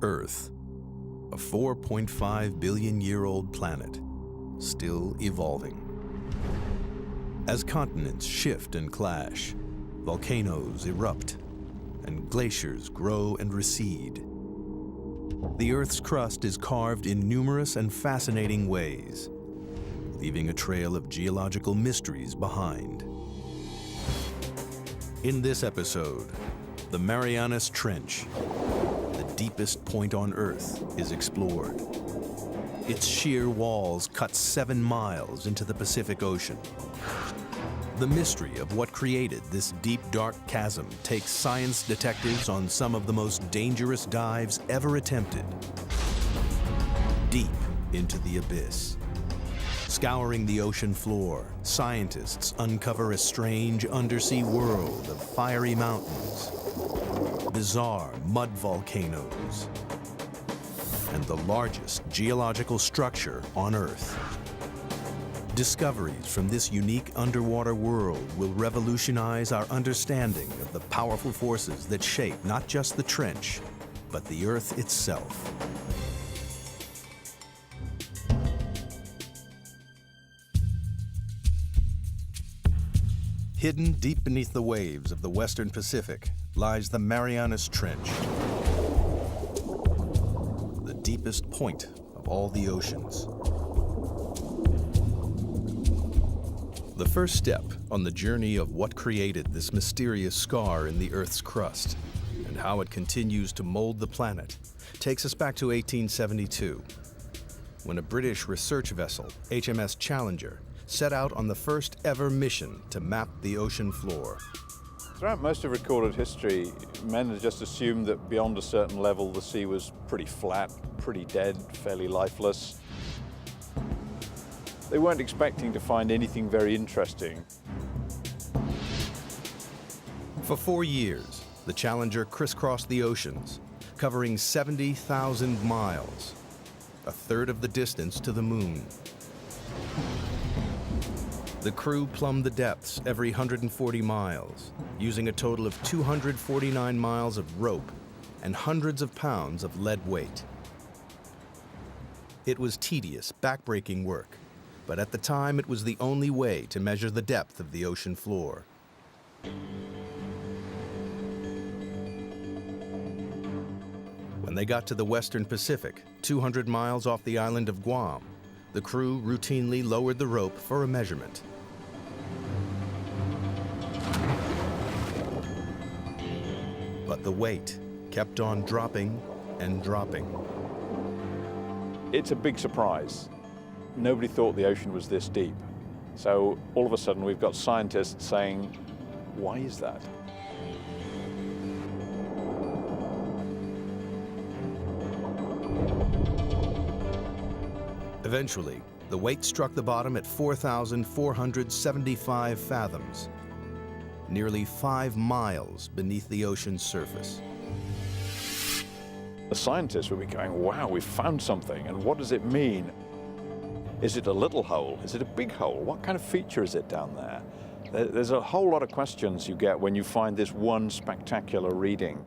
Earth, a 4.5 billion-year-old planet, still evolving. As continents shift and clash, volcanoes erupt, and glaciers grow and recede, the Earth's crust is carved in numerous and fascinating ways, leaving a trail of geological mysteries behind. In this episode, the Marianas Trench, the deepest point on Earth, is explored. Its sheer walls cut 7 miles into the Pacific Ocean. The mystery of what created this deep, dark chasm takes science detectives on some of the most dangerous dives ever attempted. Deep into the abyss. Scouring the ocean floor, scientists uncover a strange undersea world of fiery mountains, bizarre mud volcanoes, and the largest geological structure on Earth. Discoveries from this unique underwater world will revolutionize our understanding of the powerful forces that shape not just the trench, but the Earth itself. Hidden deep beneath the waves of the Western Pacific lies the Marianas Trench, the deepest point of all the oceans. The first step on the journey of what created this mysterious scar in the Earth's crust and how it continues to mold the planet takes us back to 1872, when a British research vessel, HMS Challenger, set out on the first ever mission to map the ocean floor. Throughout most of recorded history, men had just assumed that beyond a certain level the sea was pretty flat, pretty dead, fairly lifeless. They weren't expecting to find anything very interesting. For 4 years, the Challenger crisscrossed the oceans, covering 70,000 miles, a third of the distance to the moon. The crew plumbed the depths every 140 miles, using a total of 249 miles of rope and hundreds of pounds of lead weight. It was tedious, backbreaking work, but at the time it was the only way to measure the depth of the ocean floor. When they got to the Western Pacific, 200 miles off the island of Guam, the crew routinely lowered the rope for a measurement. But the weight kept on dropping and dropping. It's a big surprise. Nobody thought the ocean was this deep. So all of a sudden we've got scientists saying, why is that? Eventually, the weight struck the bottom at 4,475 fathoms, nearly 5 miles beneath the ocean's surface. The scientists would be going, wow, we've found something, and what does it mean? Is it a little hole? Is it a big hole? What kind of feature is it down there? There's a whole lot of questions you get when you find this one spectacular reading.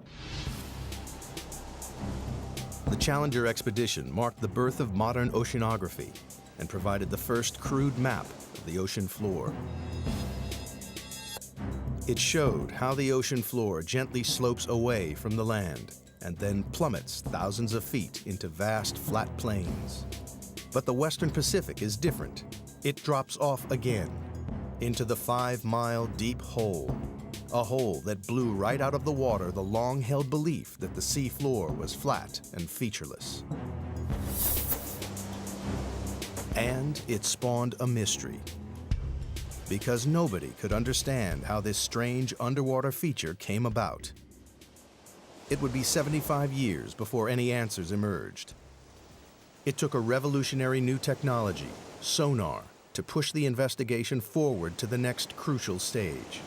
The Challenger expedition marked the birth of modern oceanography and provided the first crude map of the ocean floor. It showed how the ocean floor gently slopes away from the land and then plummets thousands of feet into vast flat plains. But the Western Pacific is different. It drops off again into the 5-mile deep hole, a hole that blew right out of the water the long-held belief that the sea floor was flat and featureless. And it spawned a mystery, because nobody could understand how this strange underwater feature came about. It would be 75 years before any answers emerged. It took a revolutionary new technology, sonar, to push the investigation forward to the next crucial stage.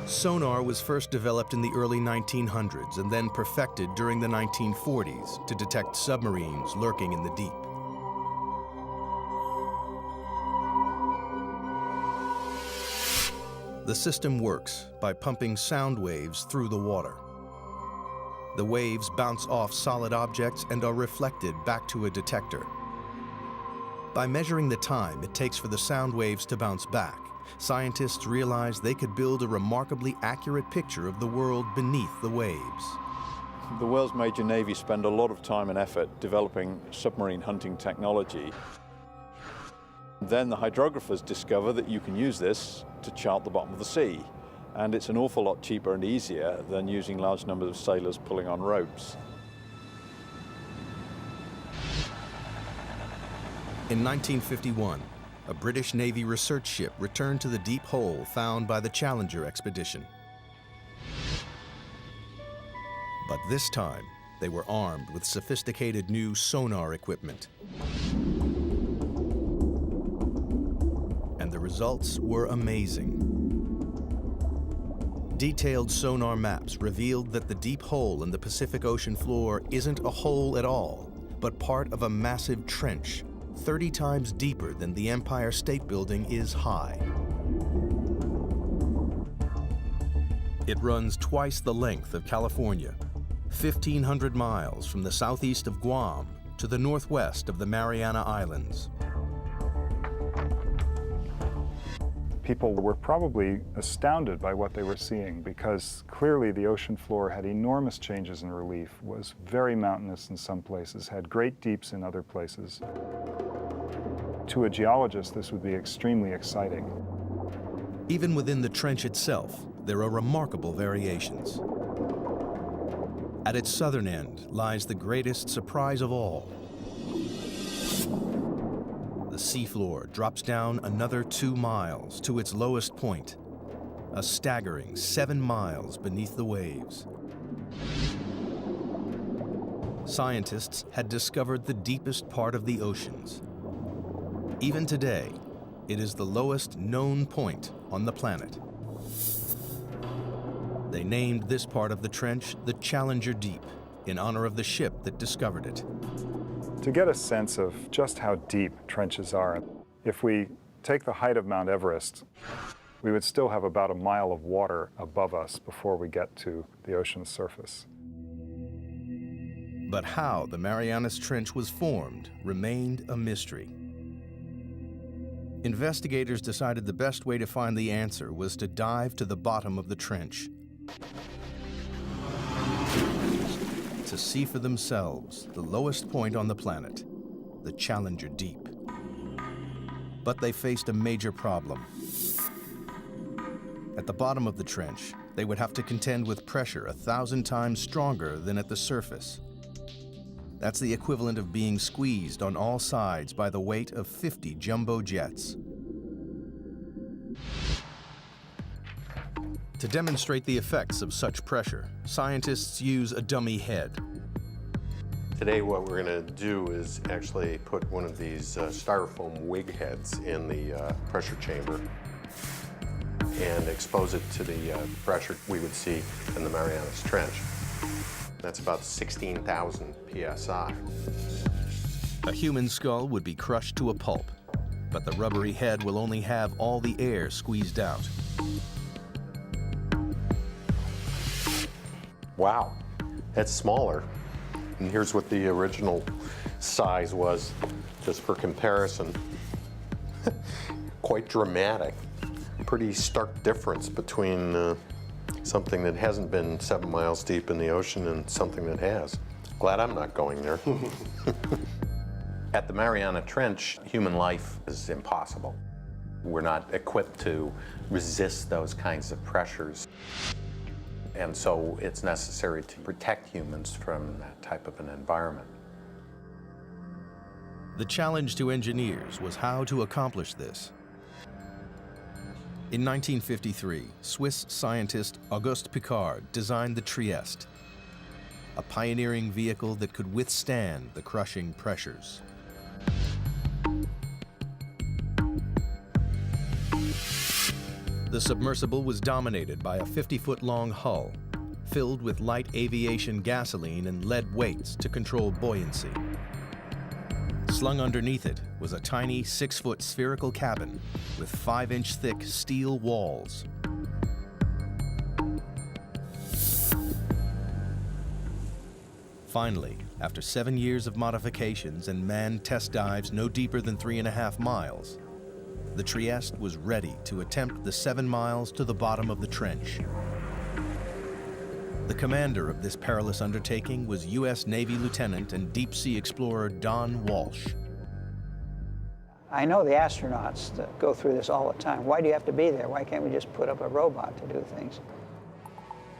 Sonar was first developed in the early 1900s and then perfected during the 1940s to detect submarines lurking in the deep. The system works by pumping sound waves through the water. The waves bounce off solid objects and are reflected back to a detector. By measuring the time it takes for the sound waves to bounce back, scientists realized they could build a remarkably accurate picture of the world beneath the waves. The world's major navies spend a lot of time and effort developing submarine hunting technology. Then the hydrographers discover that you can use this to chart the bottom of the sea. And it's an awful lot cheaper and easier than using large numbers of sailors pulling on ropes. In 1951, a British Navy research ship returned to the deep hole found by the Challenger expedition. But this time, they were armed with sophisticated new sonar equipment. And the results were amazing. Detailed sonar maps revealed that the deep hole in the Pacific Ocean floor isn't a hole at all, but part of a massive trench, 30 times deeper than the Empire State Building is high. It runs twice the length of California, 1,500 miles from the southeast of Guam to the northwest of the Mariana Islands. People were probably astounded by what they were seeing because clearly the ocean floor had enormous changes in relief, was very mountainous in some places, had great deeps in other places. To a geologist, this would be extremely exciting. Even within the trench itself, there are remarkable variations. At its southern end lies the greatest surprise of all. The seafloor drops down another 2 miles to its lowest point, a staggering 7 miles beneath the waves. Scientists had discovered the deepest part of the oceans. Even today, it is the lowest known point on the planet. They named this part of the trench the Challenger Deep, in honor of the ship that discovered it. To get a sense of just how deep trenches are, if we take the height of Mount Everest, we would still have about a mile of water above us before we get to the ocean's surface. But how the Marianas Trench was formed remained a mystery. Investigators decided the best way to find the answer was to dive to the bottom of the trench, to see for themselves the lowest point on the planet, the Challenger Deep. But they faced a major problem. At the bottom of the trench, they would have to contend with pressure 1,000 times stronger than at the surface. That's the equivalent of being squeezed on all sides by the weight of 50 jumbo jets. To demonstrate the effects of such pressure, scientists use a dummy head. Today what we're going to do is actually put one of these styrofoam wig heads in the pressure chamber and expose it to the pressure we would see in the Marianas Trench. That's about 16,000 psi. A human skull would be crushed to a pulp, but the rubbery head will only have all the air squeezed out. Wow, that's smaller. And here's what the original size was, just for comparison. Quite dramatic. Pretty stark difference between something that hasn't been 7 miles deep in the ocean and something that has. Glad I'm not going there. At the Mariana Trench, human life is impossible. We're not equipped to resist those kinds of pressures. And so it's necessary to protect humans from that type of an environment. The challenge to engineers was how to accomplish this. In 1953, Swiss scientist Auguste Piccard designed the Trieste, a pioneering vehicle that could withstand the crushing pressures. The submersible was dominated by a 50-foot-long hull, filled with light aviation gasoline and lead weights to control buoyancy. Slung underneath it was a tiny 6-foot spherical cabin with 5-inch thick steel walls. Finally, after 7 years of modifications and manned test dives no deeper than 3.5 miles, the Trieste was ready to attempt the 7 miles to the bottom of the trench. The commander of this perilous undertaking was U.S. Navy Lieutenant and deep-sea explorer Don Walsh. I know the astronauts that go through this all the time. Why do you have to be there? Why can't we just put up a robot to do things?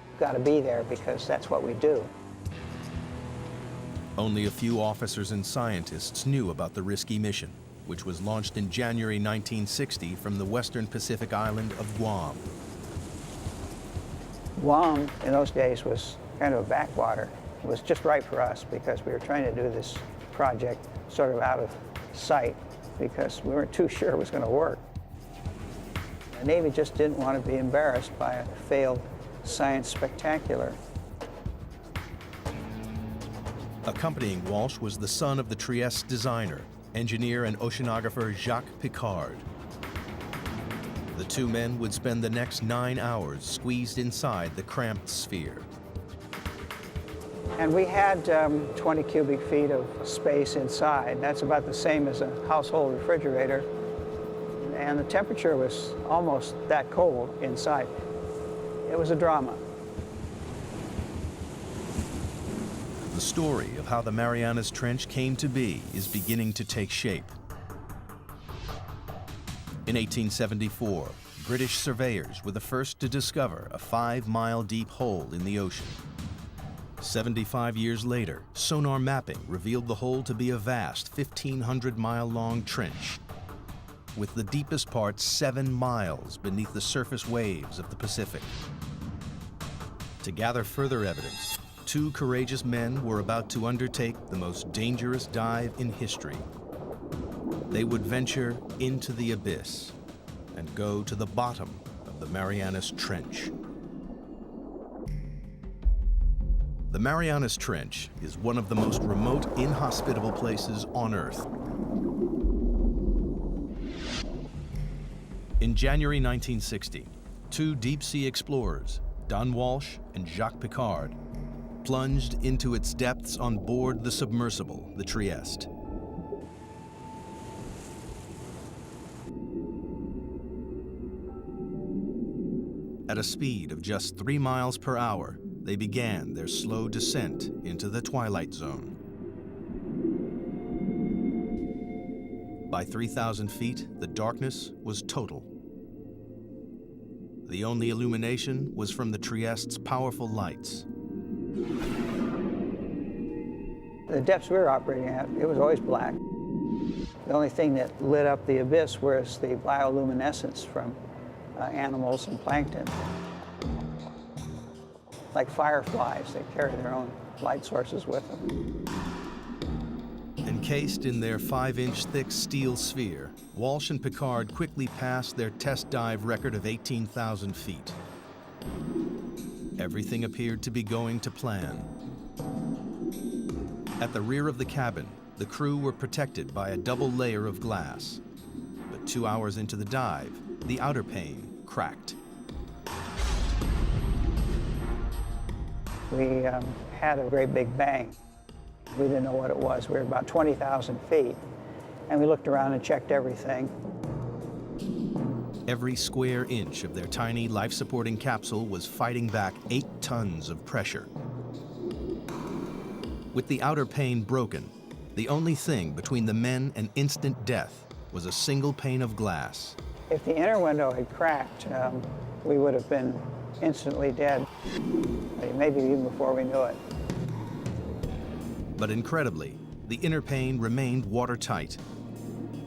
You've got to be there because that's what we do. Only a few officers and scientists knew about the risky mission, which was launched in January 1960 from the western Pacific island of Guam. Guam, in those days, was kind of a backwater. It was just right for us because we were trying to do this project sort of out of sight because we weren't too sure it was going to work. The Navy just didn't want to be embarrassed by a failed science spectacular. Accompanying Walsh was the son of the Trieste designer, engineer and oceanographer Jacques Piccard. The two men would spend the next 9 hours squeezed inside the cramped sphere. And we had 20 cubic feet of space inside. That's about the same as a household refrigerator. And the temperature was almost that cold inside. It was a drama. The story of how the Marianas Trench came to be is beginning to take shape. In 1874, British surveyors were the first to discover a 5-mile deep hole in the ocean. 75 years later, sonar mapping revealed the hole to be a vast 1,500-mile-long trench, with the deepest part 7 miles beneath the surface waves of the Pacific. To gather further evidence, 2 courageous men were about to undertake the most dangerous dive in history. They would venture into the abyss and go to the bottom of the Marianas Trench. The Marianas Trench is one of the most remote, inhospitable places on Earth. In January 1960, 2 deep-sea explorers, Don Walsh and Jacques Piccard, plunged into its depths on board the submersible, the Trieste. At a speed of just 3 miles per hour, they began their slow descent into the twilight zone. By 3,000 feet, the darkness was total. The only illumination was from the Trieste's powerful lights. The depths we were operating at, it was always black. The only thing that lit up the abyss was the bioluminescence from animals and plankton. Like fireflies, they carry their own light sources with them. Encased in their 5-inch thick steel sphere, Walsh and Piccard quickly passed their test dive record of 18,000 feet. Everything appeared to be going to plan. At the rear of the cabin, the crew were protected by a double layer of glass. But 2 hours into the dive, the outer pane cracked. We had a great big bang. We didn't know what it was. We were about 20,000 feet. And we looked around and checked everything. Every square inch of their tiny life-supporting capsule was fighting back 8 tons of pressure. With the outer pane broken, the only thing between the men and instant death was a single pane of glass. If the inner window had cracked, we would have been instantly dead, maybe even before we knew it. But incredibly, the inner pane remained watertight.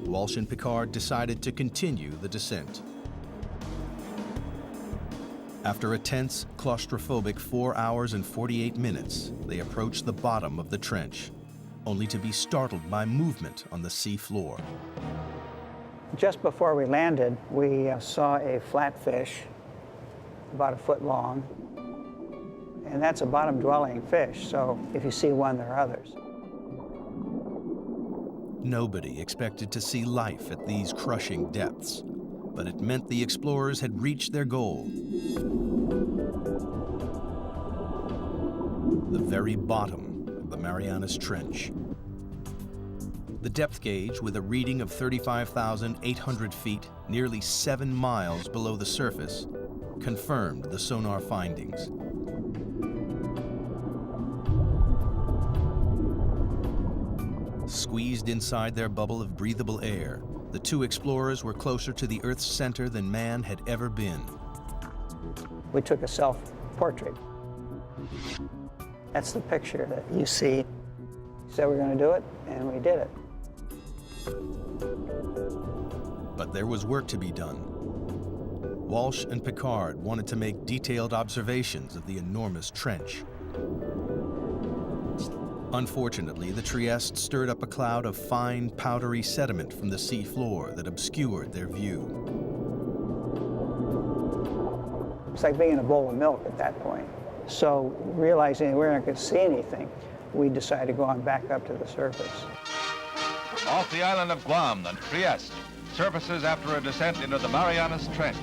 Walsh and Piccard decided to continue the descent. After a tense, claustrophobic 4 hours and 48 minutes, they approached the bottom of the trench, only to be startled by movement on the sea floor. Just before we landed, we saw a flatfish about 1 foot long. And that's a bottom-dwelling fish, so if you see one, there are others. Nobody expected to see life at these crushing depths, but it meant the explorers had reached their goal. The very bottom of the Marianas Trench. The depth gauge, with a reading of 35,800 feet, nearly 7 miles below the surface, confirmed the sonar findings. Squeezed inside their bubble of breathable air, the two explorers were closer to the Earth's center than man had ever been. We took a self-portrait. That's the picture that you see. Said we're going to do it, and we did it. But there was work to be done. Walsh and Picard wanted to make detailed observations of the enormous trench. Unfortunately, the Trieste stirred up a cloud of fine, powdery sediment from the sea floor that obscured their view. It's like being in a bowl of milk at that point. So, realizing we're not going to see anything, we decided to go on back up to the surface. Off the island of Guam and Trieste, surfaces after a descent into the Marianas Trench.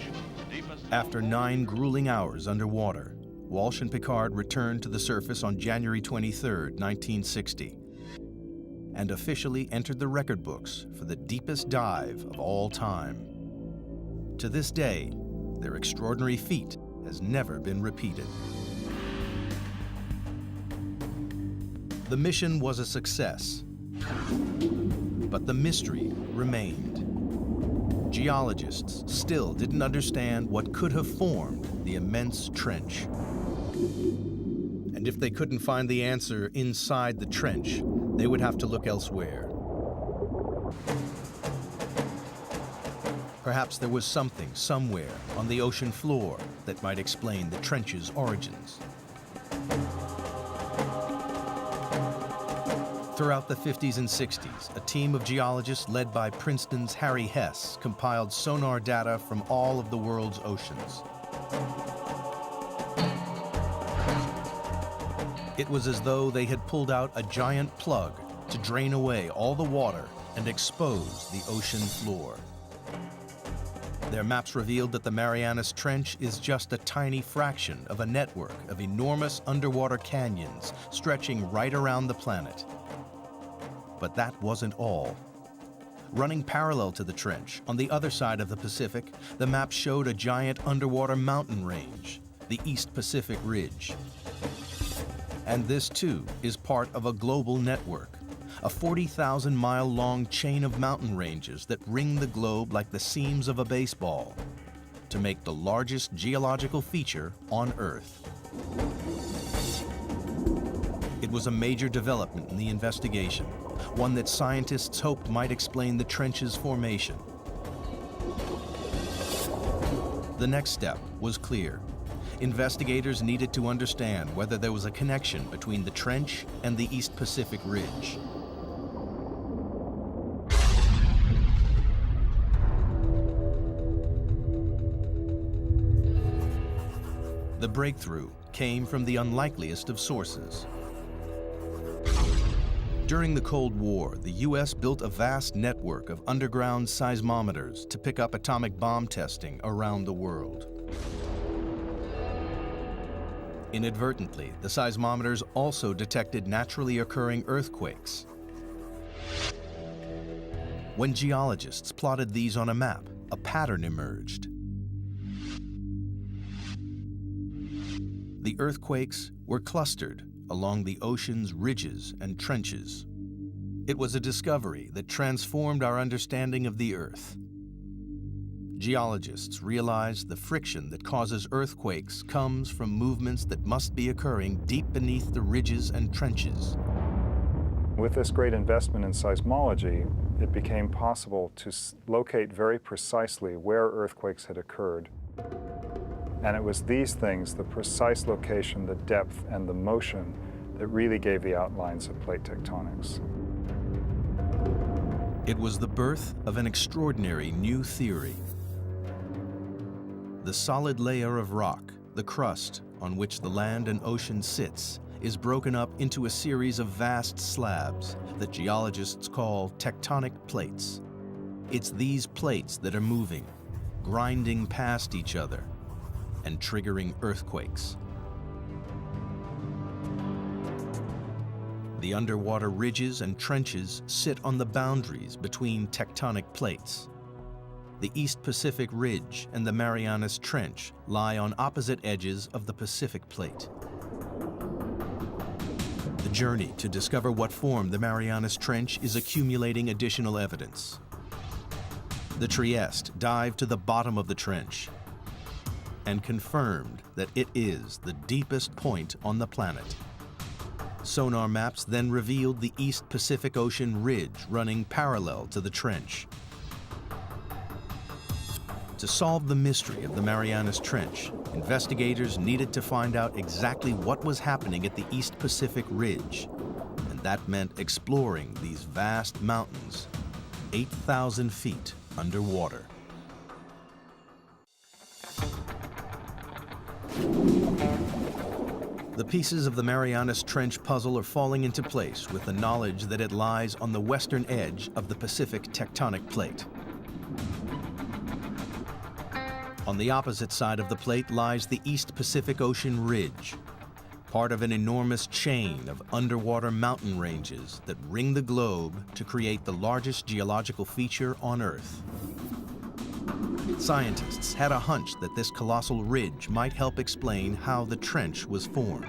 After 9 grueling hours underwater, Walsh and Picard returned to the surface on January 23, 1960, and officially entered the record books for the deepest dive of all time. To this day, their extraordinary feat has never been repeated. The mission was a success, but the mystery remained. Geologists still didn't understand what could have formed the immense trench. And if they couldn't find the answer inside the trench, they would have to look elsewhere. Perhaps there was something somewhere on the ocean floor that might explain the trench's origins. Throughout the 50s and 60s, a team of geologists led by Princeton's Harry Hess compiled sonar data from all of the world's oceans. It was as though they had pulled out a giant plug to drain away all the water and expose the ocean floor. Their maps revealed that the Marianas Trench is just a tiny fraction of a network of enormous underwater canyons stretching right around the planet. But that wasn't all. Running parallel to the trench, on the other side of the Pacific, the map showed a giant underwater mountain range, the East Pacific Ridge. And this, too, is part of a global network, a 40,000-mile-long chain of mountain ranges that ring the globe like the seams of a baseball, to make the largest geological feature on Earth. It was a major development in the investigation, one that scientists hoped might explain the trench's formation. The next step was clear. Investigators needed to understand whether there was a connection between the trench and the East Pacific Ridge. The breakthrough came from the unlikeliest of sources. During the Cold War, the U.S. built a vast network of underground seismometers to pick up atomic bomb testing around the world. Inadvertently, the seismometers also detected naturally occurring earthquakes. When geologists plotted these on a map, a pattern emerged. The earthquakes were clustered along the ocean's ridges and trenches. It was a discovery that transformed our understanding of the Earth. Geologists realized the friction that causes earthquakes comes from movements that must be occurring deep beneath the ridges and trenches. With this great investment in seismology, it became possible to locate very precisely where earthquakes had occurred. And it was these things, the precise location, the depth, and the motion, that really gave the outlines of plate tectonics. It was the birth of an extraordinary new theory. The solid layer of rock, the crust on which the land and ocean sits, is broken up into a series of vast slabs that geologists call tectonic plates. It's these plates that are moving, grinding past each other, and triggering earthquakes. the underwater ridges and trenches sit on the boundaries between tectonic plates. The East Pacific Ridge and the Marianas Trench lie on opposite edges of the Pacific Plate. The journey to discover what formed the Marianas Trench is accumulating additional evidence. The Trieste dived to the bottom of the trench and confirmed that it is the deepest point on the planet. Sonar maps then revealed the East Pacific Ocean ridge running parallel to the trench. To solve the mystery of the Marianas Trench, investigators needed to find out exactly what was happening at the East Pacific Ridge, and that meant exploring these vast mountains, 8,000 feet underwater. The pieces of the Marianas Trench puzzle are falling into place with the knowledge that it lies on the western edge of the Pacific tectonic plate. On the opposite side of the plate lies the East Pacific Ocean Ridge, part of an enormous chain of underwater mountain ranges that ring the globe to create the largest geological feature on Earth. Scientists had a hunch that this colossal ridge might help explain how the trench was formed.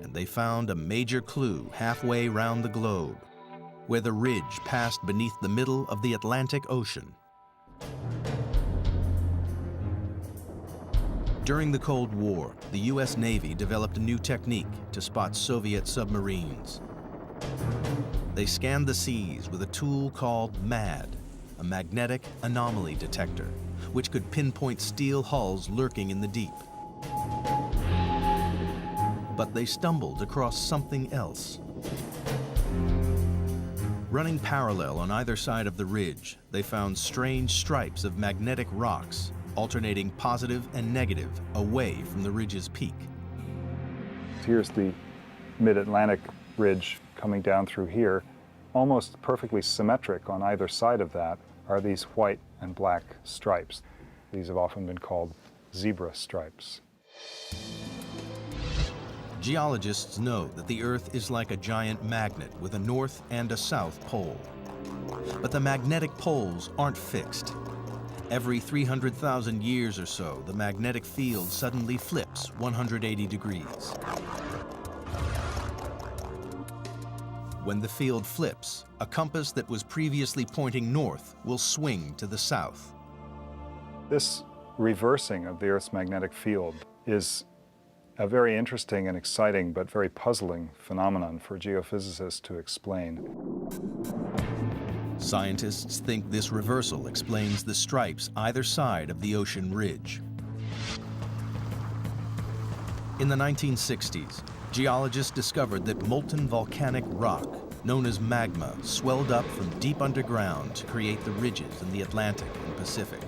And they found a major clue halfway round the globe, where the ridge passed beneath the middle of the Atlantic Ocean. During the Cold War, the U.S. Navy developed a new technique to spot Soviet submarines. They scanned the seas with a tool called MAD, a magnetic anomaly detector, which could pinpoint steel hulls lurking in the deep. But they stumbled across something else. Running parallel on either side of the ridge, they found strange stripes of magnetic rocks, alternating positive and negative away from the ridge's peak. Here's the mid-Atlantic ridge coming down through here. Almost perfectly symmetric on either side of that are these white and black stripes. These have often been called zebra stripes. Geologists know that the Earth is like a giant magnet with a north and a south pole. But the magnetic poles aren't fixed. Every 300,000 years or so, the magnetic field suddenly flips 180 degrees. When the field flips, a compass that was previously pointing north will swing to the south. This reversing of the Earth's magnetic field is a very interesting and exciting but very puzzling phenomenon for geophysicists to explain. Scientists think this reversal explains the stripes either side of the ocean ridge. In the 1960s, geologists discovered that molten volcanic rock, known as magma, swelled up from deep underground to create the ridges in the Atlantic and Pacific.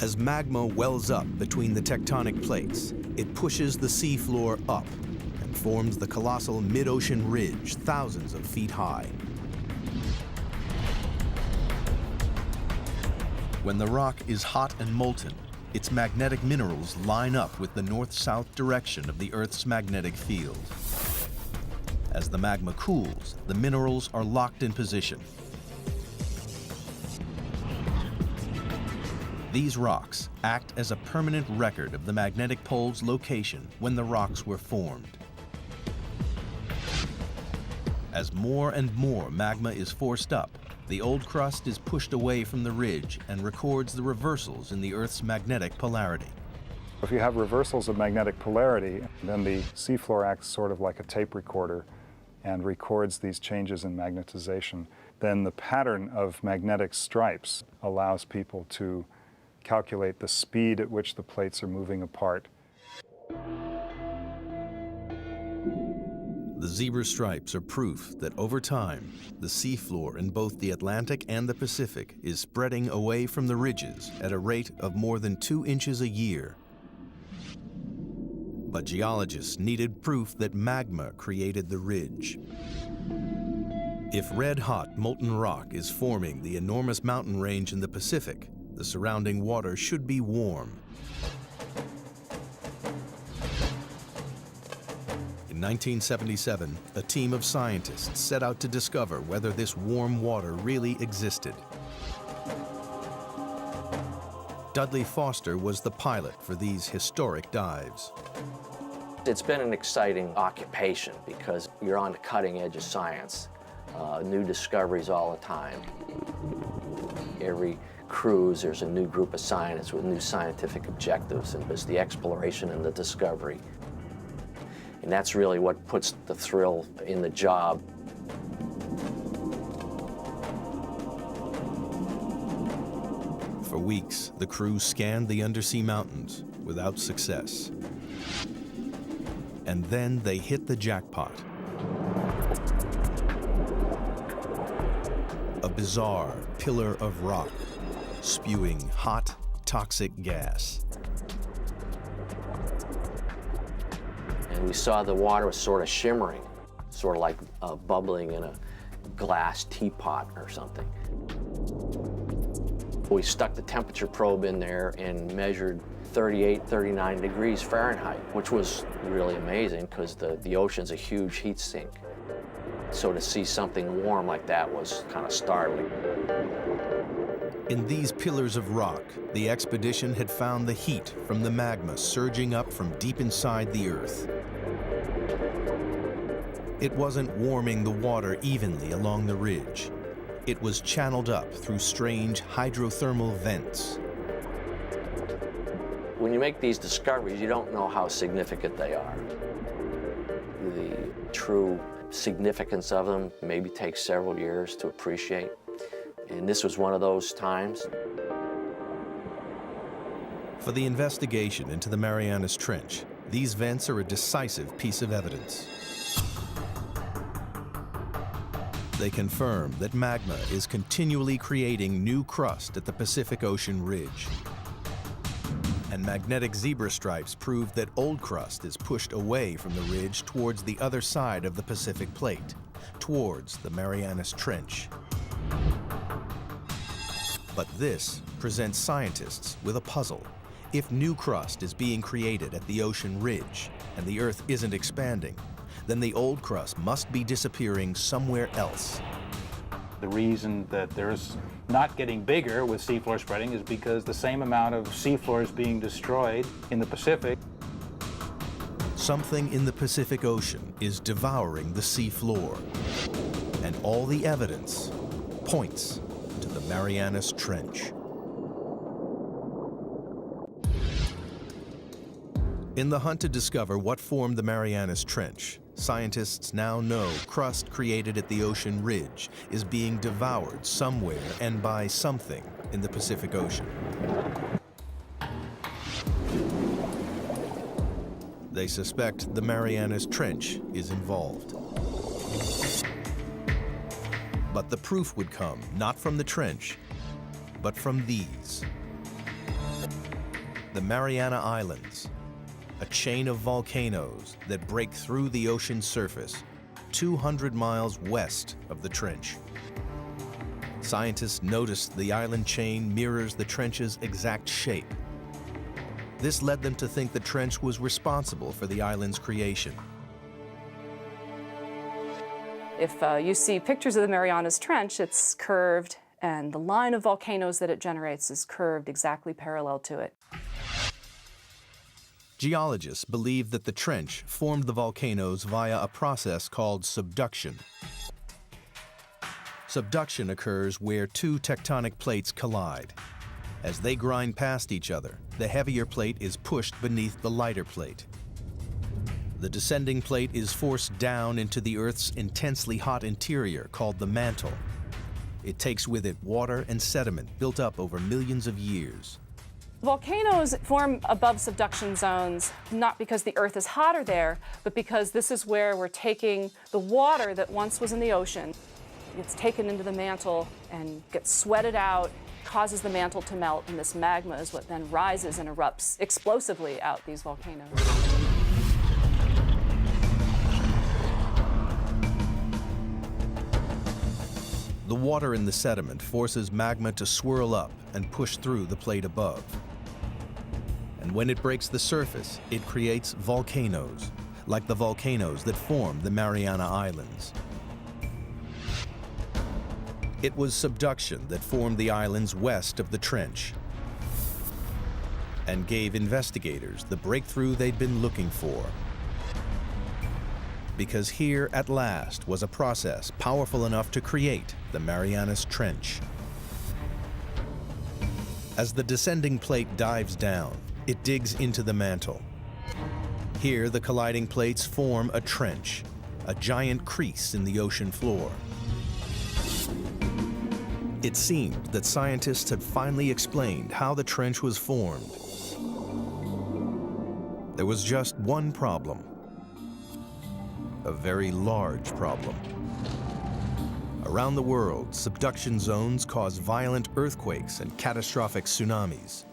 As magma wells up between the tectonic plates, it pushes the seafloor up and forms the colossal mid-ocean ridge thousands of feet high. When the rock is hot and molten, its magnetic minerals line up with the north-south direction of the Earth's magnetic field. As the magma cools, the minerals are locked in position. These rocks act as a permanent record of the magnetic pole's location when the rocks were formed. As more and more magma is forced up, the old crust is pushed away from the ridge and records the reversals in the Earth's magnetic polarity. If you have reversals of magnetic polarity, then the seafloor acts sort of like a tape recorder and records these changes in magnetization. Then the pattern of magnetic stripes allows people to calculate the speed at which the plates are moving apart. The zebra stripes are proof that over time, the seafloor in both the Atlantic and the Pacific is spreading away from the ridges at a rate of more than 2 inches a year. But geologists needed proof that magma created the ridge. If red-hot molten rock is forming the enormous mountain range in the Pacific, the surrounding water should be warm. In 1977, a team of scientists set out to discover whether this warm water really existed. Dudley Foster was the pilot for these historic dives. It's been an exciting occupation because you're on the cutting edge of science. New discoveries all the time. Every cruise, there's a new group of scientists with new scientific objectives, and it's the exploration and the discovery. And that's really what puts the thrill in the job. For weeks, the crew scanned the undersea mountains without success. And then they hit the jackpot. A bizarre pillar of rock, spewing hot, toxic gas. And we saw the water was sort of shimmering, sort of like bubbling in a glass teapot or something. We stuck the temperature probe in there and measured 38, 39 degrees Fahrenheit, which was really amazing because the ocean's a huge heat sink. So to see something warm like that was kind of startling. In these pillars of rock, the expedition had found the heat from the magma surging up from deep inside the Earth. It wasn't warming the water evenly along the ridge. It was channeled up through strange hydrothermal vents. When you make these discoveries, you don't know how significant they are. The true significance of them maybe takes several years to appreciate. And this was one of those times. For the investigation into the Marianas Trench, these vents are a decisive piece of evidence. They confirm that magma is continually creating new crust at the Pacific Ocean ridge. And magnetic zebra stripes prove that old crust is pushed away from the ridge towards the other side of the Pacific Plate, towards the Marianas Trench. But this presents scientists with a puzzle. If new crust is being created at the ocean ridge and the Earth isn't expanding, then the old crust must be disappearing somewhere else. The reason that there's not getting bigger with seafloor spreading is because the same amount of seafloor is being destroyed in the Pacific. Something in the Pacific Ocean is devouring the seafloor, and all the evidence points to the Marianas Trench. In the hunt to discover what formed the Marianas Trench, scientists now know crust created at the ocean ridge is being devoured somewhere and by something in the Pacific Ocean. They suspect the Marianas Trench is involved. But the proof would come not from the trench, but from these. The Mariana Islands, a chain of volcanoes that break through the ocean surface 200 miles west of the trench. Scientists noticed the island chain mirrors the trench's exact shape. This led them to think the trench was responsible for the island's creation. If you see pictures of the Marianas Trench, it's curved, and the line of volcanoes that it generates is curved exactly parallel to it. Geologists believe that the trench formed the volcanoes via a process called subduction. Subduction occurs where two tectonic plates collide. As they grind past each other, the heavier plate is pushed beneath the lighter plate. The descending plate is forced down into the Earth's intensely hot interior called the mantle. It takes with it water and sediment built up over millions of years. Volcanoes form above subduction zones not because the Earth is hotter there, but because this is where we're taking the water that once was in the ocean. It's taken into the mantle and gets sweated out, causes the mantle to melt, and this magma is what then rises and erupts explosively out these volcanoes. The water in the sediment forces magma to swirl up and push through the plate above. And when it breaks the surface, it creates volcanoes, like the volcanoes that form the Mariana Islands. It was subduction that formed the islands west of the trench and gave investigators the breakthrough they'd been looking for. Because here, at last, was a process powerful enough to create the Marianas Trench. As the descending plate dives down, it digs into the mantle. Here, the colliding plates form a trench, a giant crease in the ocean floor. It seemed that scientists had finally explained how the trench was formed. There was just one problem. A very large problem. Around the world, subduction zones cause violent earthquakes and catastrophic tsunamis.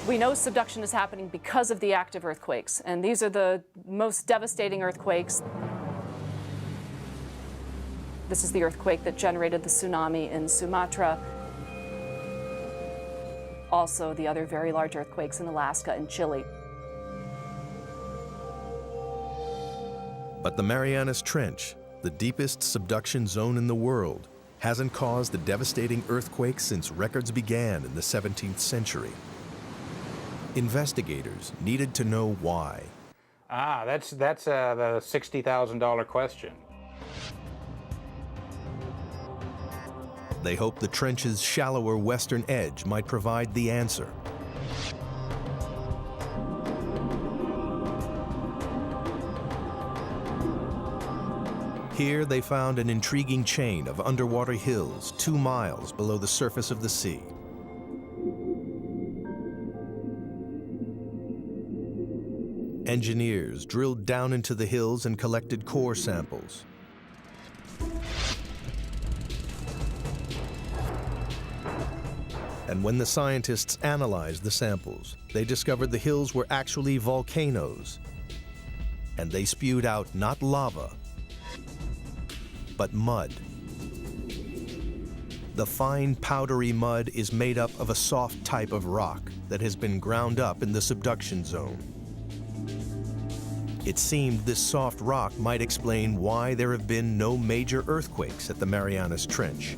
We know subduction is happening because of the active earthquakes, and these are the most devastating earthquakes. This is the earthquake that generated the tsunami in Sumatra. Also, the other very large earthquakes in Alaska and Chile. But the Marianas Trench, the deepest subduction zone in the world, hasn't caused a devastating earthquake since records began in the 17th century. Investigators needed to know why. That's the $60,000 question. They hoped the trench's shallower western edge might provide the answer. Here they found an intriguing chain of underwater hills 2 miles below the surface of the sea. Engineers drilled down into the hills and collected core samples. And when the scientists analyzed the samples, they discovered the hills were actually volcanoes. And they spewed out not lava, but mud. The fine, powdery mud is made up of a soft type of rock that has been ground up in the subduction zone. It seemed this soft rock might explain why there have been no major earthquakes at the Marianas Trench.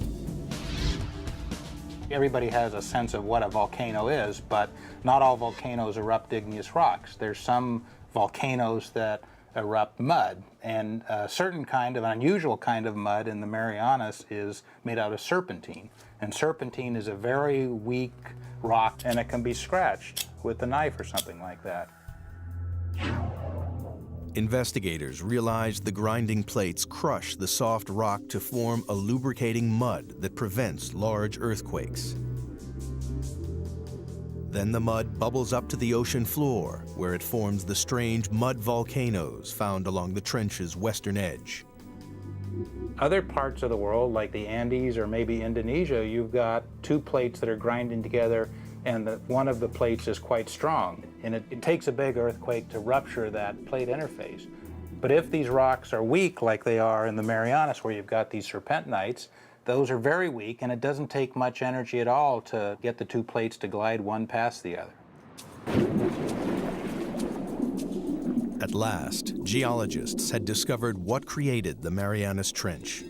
Everybody has a sense of what a volcano is, but not all volcanoes erupt igneous rocks. There's some volcanoes that erupt mud, and a certain kind of, an unusual kind of mud in the Marianas is made out of serpentine. And serpentine is a very weak rock, and it can be scratched with a knife or something like that. Investigators realized the grinding plates crush the soft rock to form a lubricating mud that prevents large earthquakes. Then the mud bubbles up to the ocean floor, where it forms the strange mud volcanoes found along the trench's western edge. Other parts of the world, like the Andes or maybe Indonesia, you've got 2 plates that are grinding together, and one of the plates is quite strong. And it takes a big earthquake to rupture that plate interface. But if these rocks are weak, like they are in the Marianas, where you've got these serpentinites, those are very weak, and it doesn't take much energy at all to get the 2 plates to glide one past the other. At last, geologists had discovered what created the Marianas Trench.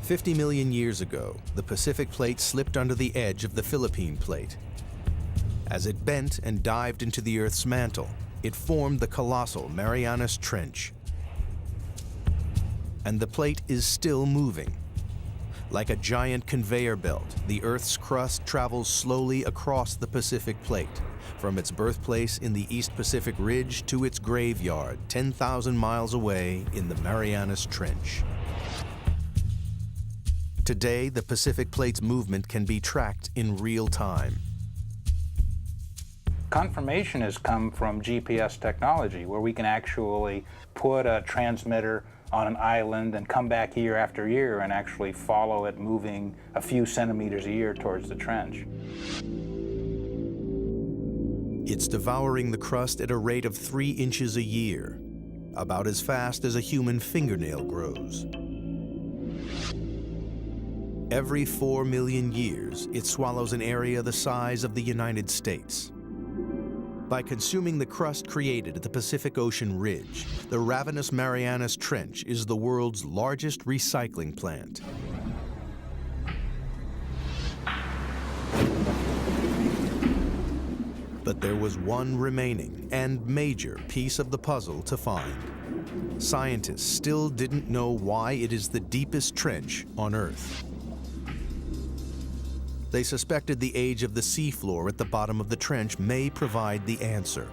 50 million years ago, the Pacific Plate slipped under the edge of the Philippine Plate. As it bent and dived into the Earth's mantle, it formed the colossal Marianas Trench. And the plate is still moving. Like a giant conveyor belt, the Earth's crust travels slowly across the Pacific Plate, from its birthplace in the East Pacific Ridge to its graveyard 10,000 miles away in the Marianas Trench. Today, the Pacific Plate's movement can be tracked in real time. Confirmation has come from GPS technology, where we can actually put a transmitter on an island and come back year after year and actually follow it moving a few centimeters a year towards the trench. It's devouring the crust at a rate of 3 inches a year, about as fast as a human fingernail grows. Every 4 million years, it swallows an area the size of the United States. By consuming the crust created at the Pacific Ocean ridge, the ravenous Marianas Trench is the world's largest recycling plant. But there was one remaining and major piece of the puzzle to find. Scientists still didn't know why it is the deepest trench on Earth. They suspected the age of the seafloor at the bottom of the trench may provide the answer.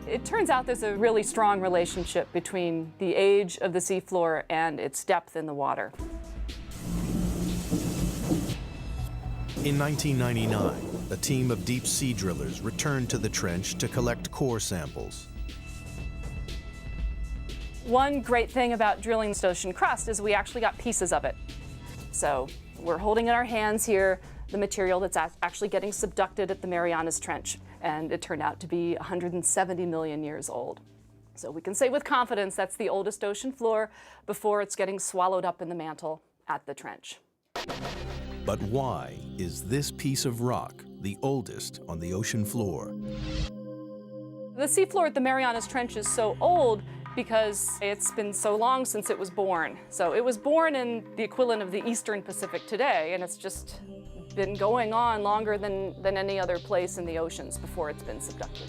It turns out there's a really strong relationship between the age of the seafloor and its depth in the water. In 1999, a team of deep sea drillers returned to the trench to collect core samples. One great thing about drilling this ocean crust is we actually got pieces of it. So we're holding in our hands here the material that's actually getting subducted at the Marianas Trench, and it turned out to be 170 million years old. So we can say with confidence that's the oldest ocean floor before it's getting swallowed up in the mantle at the trench. But why is this piece of rock the oldest on the ocean floor? The seafloor at the Marianas Trench is so old because it's been so long since it was born. So it was born in the equivalent of the Eastern Pacific today, and it's just been going on longer than any other place in the oceans before it's been subducted.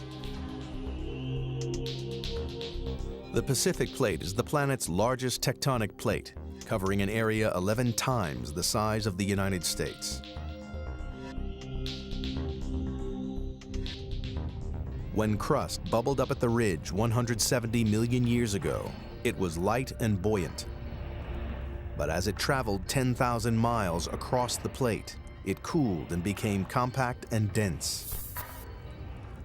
The Pacific Plate is the planet's largest tectonic plate, covering an area 11 times the size of the United States. When crust bubbled up at the ridge 170 million years ago, it was light and buoyant. But as it traveled 10,000 miles across the plate, it cooled and became compact and dense.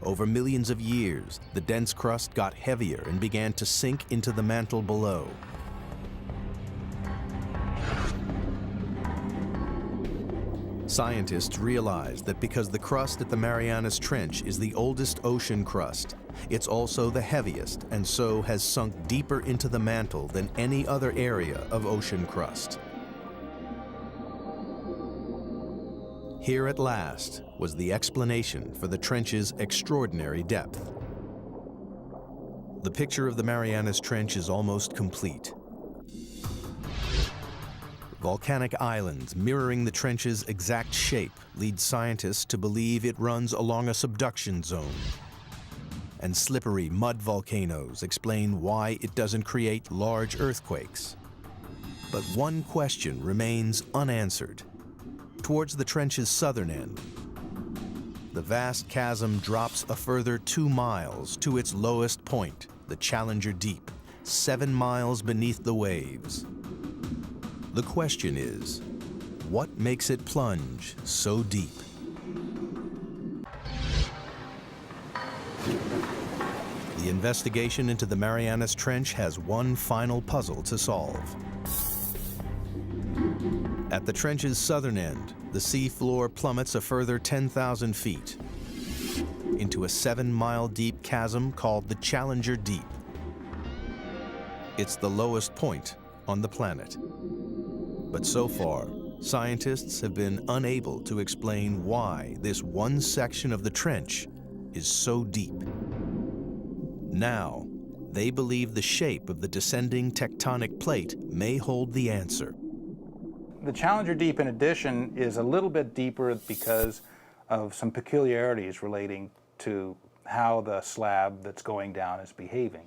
Over millions of years, the dense crust got heavier and began to sink into the mantle below. Scientists realized that because the crust at the Marianas Trench is the oldest ocean crust, it's also the heaviest and so has sunk deeper into the mantle than any other area of ocean crust. Here at last was the explanation for the trench's extraordinary depth. The picture of the Marianas Trench is almost complete. Volcanic islands mirroring the trench's exact shape lead scientists to believe it runs along a subduction zone. And slippery mud volcanoes explain why it doesn't create large earthquakes. But one question remains unanswered. Towards the trench's southern end, the vast chasm drops a further 2 miles to its lowest point, the Challenger Deep, 7 miles beneath the waves. The question is, what makes it plunge so deep? The investigation into the Marianas Trench has one final puzzle to solve. At the trench's southern end, the sea floor plummets a further 10,000 feet into a 7-mile deep chasm called the Challenger Deep. It's the lowest point on the planet. But so far, scientists have been unable to explain why this one section of the trench is so deep. Now, they believe the shape of the descending tectonic plate may hold the answer. The Challenger Deep, in addition, is a little bit deeper because of some peculiarities relating to how the slab that's going down is behaving.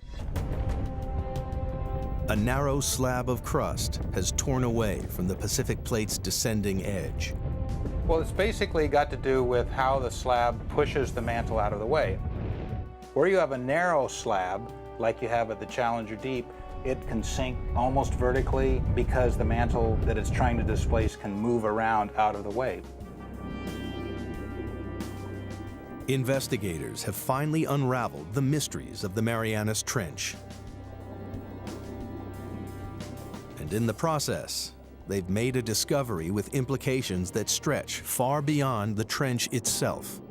A narrow slab of crust has torn away from the Pacific Plate's descending edge. Well, it's basically got to do with how the slab pushes the mantle out of the way. Where you have a narrow slab, like you have at the Challenger Deep, it can sink almost vertically because the mantle that it's trying to displace can move around out of the way. Investigators have finally unraveled the mysteries of the Marianas Trench. And in the process, they've made a discovery with implications that stretch far beyond the trench itself.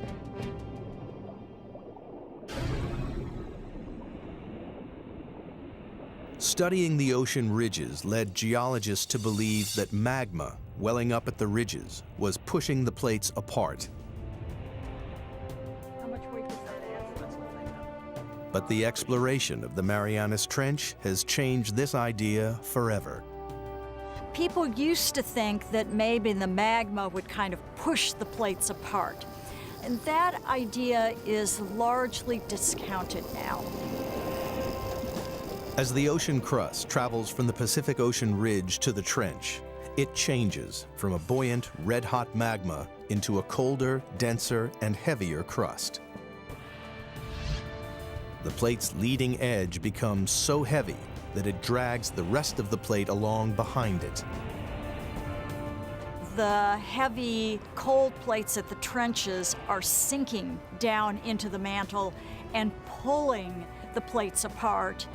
Studying the ocean ridges led geologists to believe that magma welling up at the ridges was pushing the plates apart. How much weight does that add? But the exploration of the Marianas Trench has changed this idea forever. People used to think that maybe the magma would kind of push the plates apart. And that idea is largely discounted now. As the ocean crust travels from the Pacific Ocean ridge to the trench, it changes from a buoyant, red-hot magma into a colder, denser, and heavier crust. The plate's leading edge becomes so heavy that it drags the rest of the plate along behind it. The heavy, cold plates at the trenches are sinking down into the mantle and pulling the plates apart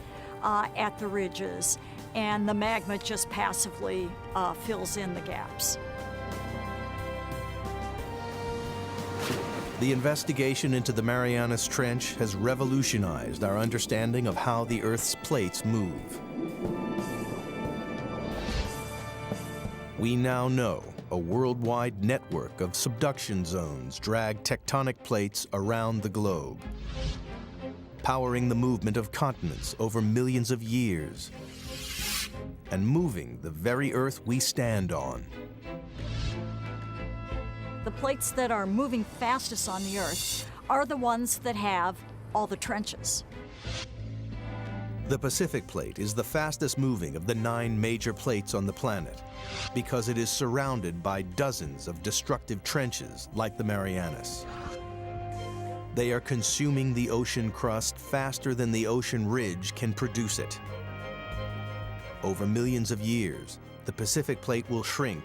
at the ridges, and the magma just passively fills in the gaps. The investigation into the Marianas Trench has revolutionized our understanding of how the Earth's plates move. We now know a worldwide network of subduction zones drag tectonic plates around the globe, powering the movement of continents over millions of years, and moving the very Earth we stand on. The plates that are moving fastest on the Earth are the ones that have all the trenches. The Pacific Plate is the fastest moving of the 9 major plates on the planet because it is surrounded by dozens of destructive trenches like the Marianas. They are consuming the ocean crust faster than the ocean ridge can produce it. Over millions of years, the Pacific Plate will shrink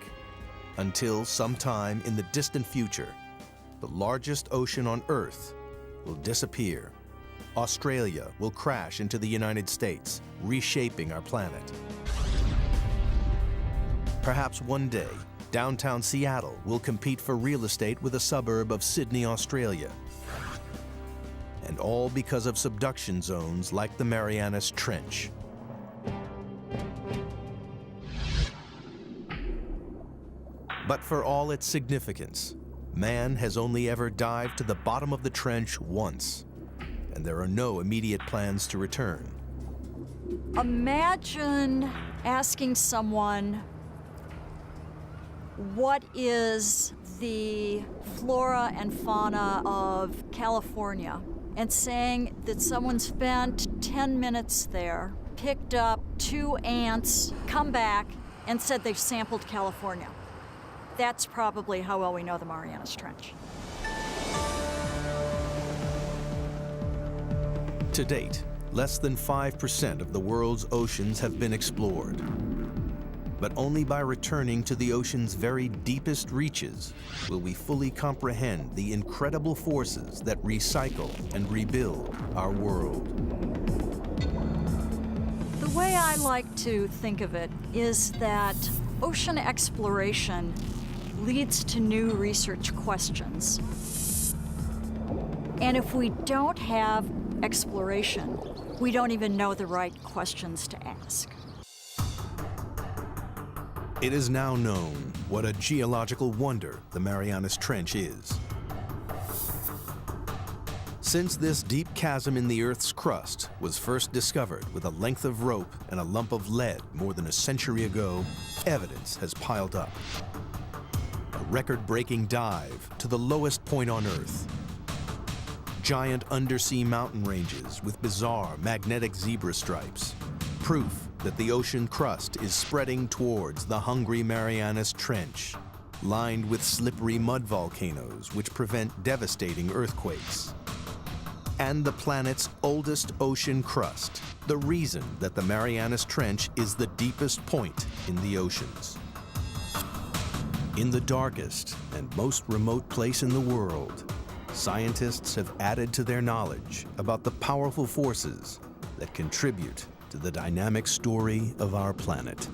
until sometime in the distant future, the largest ocean on Earth will disappear. Australia will crash into the United States, reshaping our planet. Perhaps one day, downtown Seattle will compete for real estate with a suburb of Sydney, Australia. And all because of subduction zones like the Marianas Trench. But for all its significance, man has only ever dived to the bottom of the trench once, and there are no immediate plans to return. Imagine asking someone, what is the flora and fauna of California? And saying that someone spent 10 minutes there, picked up 2 ants, come back, and said they've sampled California. That's probably how well we know the Marianas Trench. To date, less than 5% of the world's oceans have been explored. But only by returning to the ocean's very deepest reaches will we fully comprehend the incredible forces that recycle and rebuild our world. The way I like to think of it is that ocean exploration leads to new research questions. And if we don't have exploration, we don't even know the right questions to ask. It is now known what a geological wonder the Marianas Trench is. Since this deep chasm in the Earth's crust was first discovered with a length of rope and a lump of lead more than a century ago, evidence has piled up. A record-breaking dive to the lowest point on Earth. Giant undersea mountain ranges with bizarre magnetic zebra stripes. Proof that the ocean crust is spreading towards the hungry Marianas Trench, lined with slippery mud volcanoes which prevent devastating earthquakes. And the planet's oldest ocean crust, the reason that the Marianas Trench is the deepest point in the oceans. In the darkest and most remote place in the world, scientists have added to their knowledge about the powerful forces that contribute to the dynamic story of our planet.